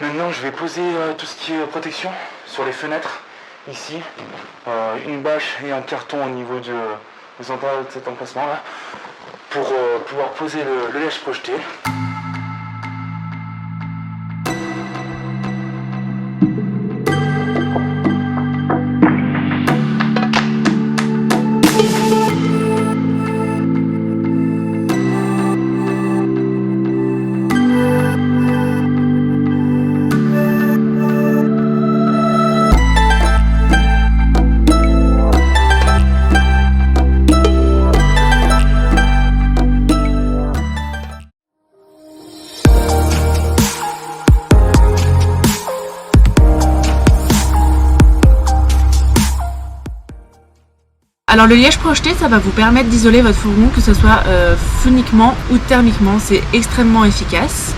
Maintenant, je vais poser tout ce qui est protection sur les fenêtres, ici. Une bâche et un carton au niveau des entrées de cet emplacement-là, pour pouvoir poser le liège projeté. Alors le liège projeté, ça va vous permettre d'isoler votre fourgon, que ce soit phoniquement ou thermiquement. C'est extrêmement efficace.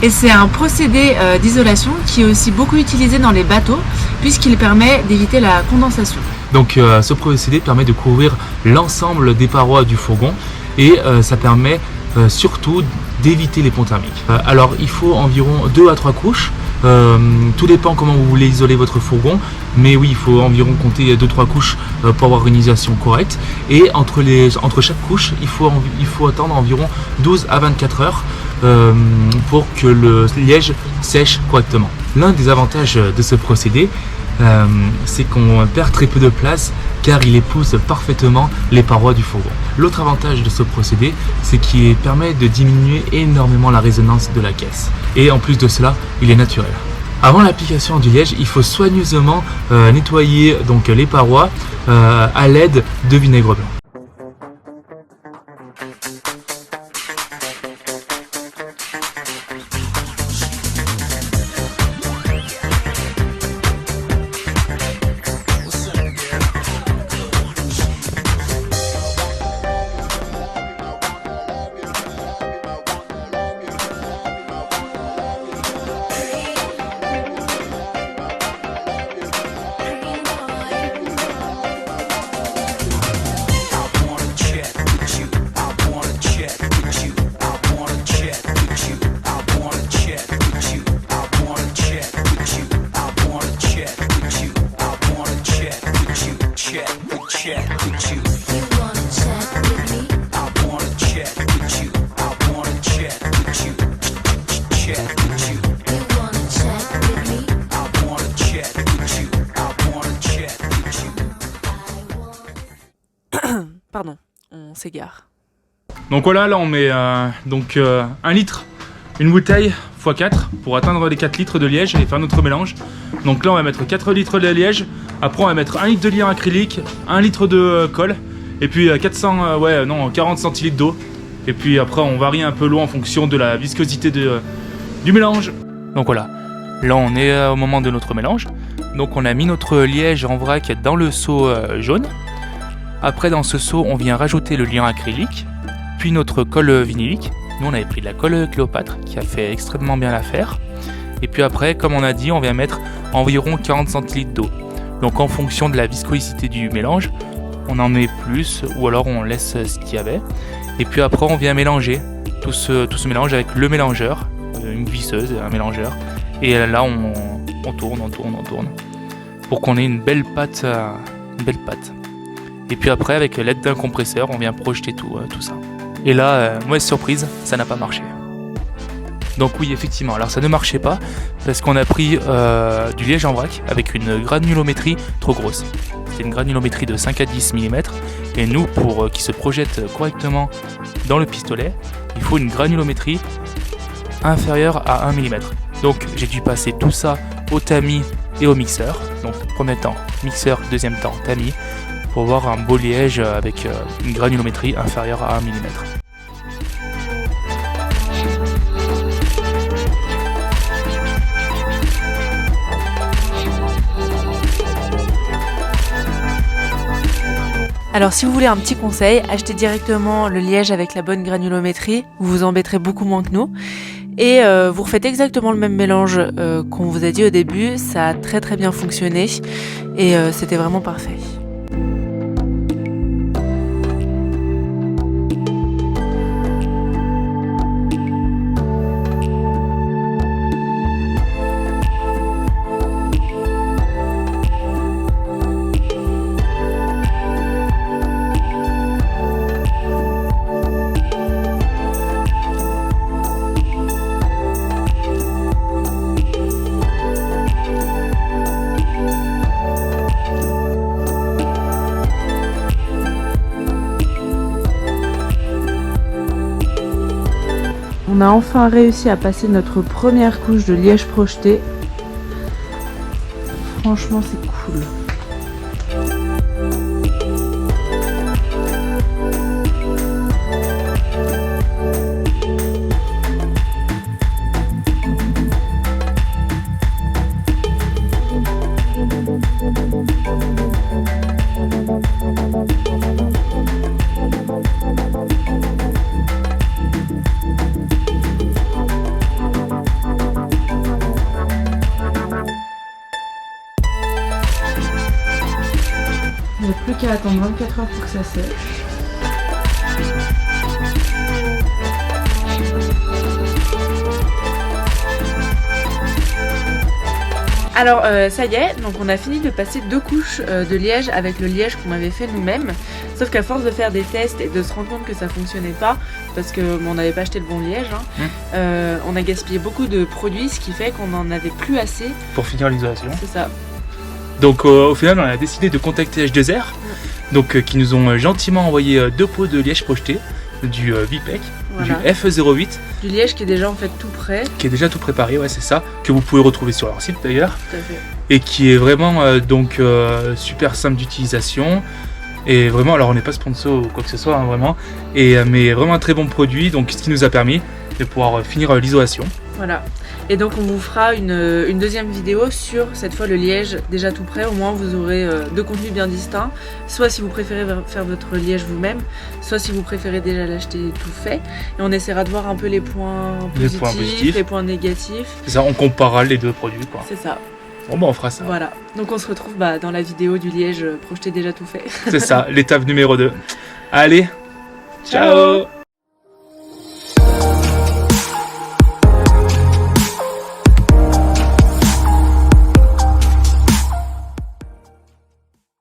Et c'est un procédé d'isolation qui est aussi beaucoup utilisé dans les bateaux, puisqu'il permet d'éviter la condensation. Donc ce procédé permet de couvrir l'ensemble des parois du fourgon et ça permet surtout d'éviter les ponts thermiques. Alors il faut environ 2 à 3 couches. Tout dépend comment vous voulez isoler votre fourgon, mais oui, il faut environ compter 2-3 couches pour avoir une isolation correcte. Et entre chaque couche, il faut attendre environ 12 à 24 heures pour que le liège sèche correctement. L'un des avantages de ce procédé, c'est qu'on perd très peu de place car il épouse parfaitement les parois du fourgon. L'autre avantage de ce procédé, c'est qu'il permet de diminuer énormément la résonance de la caisse. Et en plus de cela, il est naturel. Avant l'application du liège, il faut soigneusement nettoyer donc les parois à l'aide de vinaigre blanc. Pardon, on s'égare. Donc voilà, là on met 1 litre, une bouteille x 4 pour atteindre les 4 litres de liège et faire notre mélange. Donc là on va mettre 4 litres de liège, après on va mettre 1 litre de liant acrylique, 1 litre de colle, et puis 40 centilitres d'eau. Et puis après on varie un peu l'eau en fonction de la viscosité du mélange. Donc voilà, là on est au moment de notre mélange. Donc on a mis notre liège en vrac dans le seau jaune. Après dans ce seau on vient rajouter le liant acrylique, puis notre colle vinylique. Nous on avait pris de la colle Cléopâtre qui a fait extrêmement bien l'affaire. Et puis après, comme on a dit, on vient mettre environ 40 centilitres d'eau. Donc en fonction de la viscosité du mélange, on en met plus ou alors on laisse ce qu'il y avait. Et puis après on vient mélanger tout ce mélange avec le mélangeur, une visseuse, un mélangeur. Et là on tourne pour qu'on ait une belle pâte. Et puis après, avec l'aide d'un compresseur, on vient projeter tout ça. Et là, mauvaise surprise, ça n'a pas marché. Donc oui, effectivement, alors ça ne marchait pas parce qu'on a pris du liège en vrac avec une granulométrie trop grosse. C'était une granulométrie de 5 à 10 mm. Et nous, pour qu'il se projette correctement dans le pistolet, il faut une granulométrie inférieure à 1 mm. Donc j'ai dû passer tout ça au tamis et au mixeur. Donc premier temps mixeur, deuxième temps tamis, pour avoir un beau liège avec une granulométrie inférieure à 1 mm. Alors si vous voulez un petit conseil, achetez directement le liège avec la bonne granulométrie, vous vous embêterez beaucoup moins que nous. Et vous refaites exactement le même mélange qu'on vous a dit au début, ça a très très bien fonctionné et c'était vraiment parfait. a enfin réussi à passer notre première couche de liège projeté. Franchement, c'est cool. Il n'y a plus qu'à attendre 24 heures pour que ça sèche. Alors ça y est, donc on a fini de passer 2 couches de liège avec le liège qu'on avait fait nous-mêmes. Sauf qu'à force de faire des tests et de se rendre compte que ça fonctionnait pas, parce qu'on n'avait pas acheté le bon liège, on a gaspillé beaucoup de produits, ce qui fait qu'on n'en avait plus assez. Pour finir l'isolation. C'est ça. Donc au final, on a décidé de contacter H2R, donc qui nous ont gentiment envoyé 2 pots de liège projeté, du Vipec, Voilà. du FE08, Du liège qui est déjà en fait tout prêt. qui est déjà tout préparé, ouais c'est ça, que vous pouvez retrouver sur leur site d'ailleurs, Tout à fait. et qui est vraiment super simple d'utilisation. Et vraiment, alors on n'est pas sponsor ou quoi que ce soit, hein, vraiment, mais vraiment un très bon produit, donc ce qui nous a permis de pouvoir finir l'isolation. Voilà. Et donc on vous fera une deuxième vidéo sur cette fois le liège déjà tout prêt. Au moins vous aurez 2 contenus bien distincts. Soit si vous préférez faire votre liège vous-même, soit si vous préférez déjà l'acheter tout fait. Et on essaiera de voir un peu les points positifs, les points négatifs. C'est ça, on comparera les 2 produits, quoi. C'est ça. Bon bah on fera ça. Voilà. Donc on se retrouve dans la vidéo du liège projeté déjà tout fait. C'est ça, l'étape numéro 2. Allez, ciao.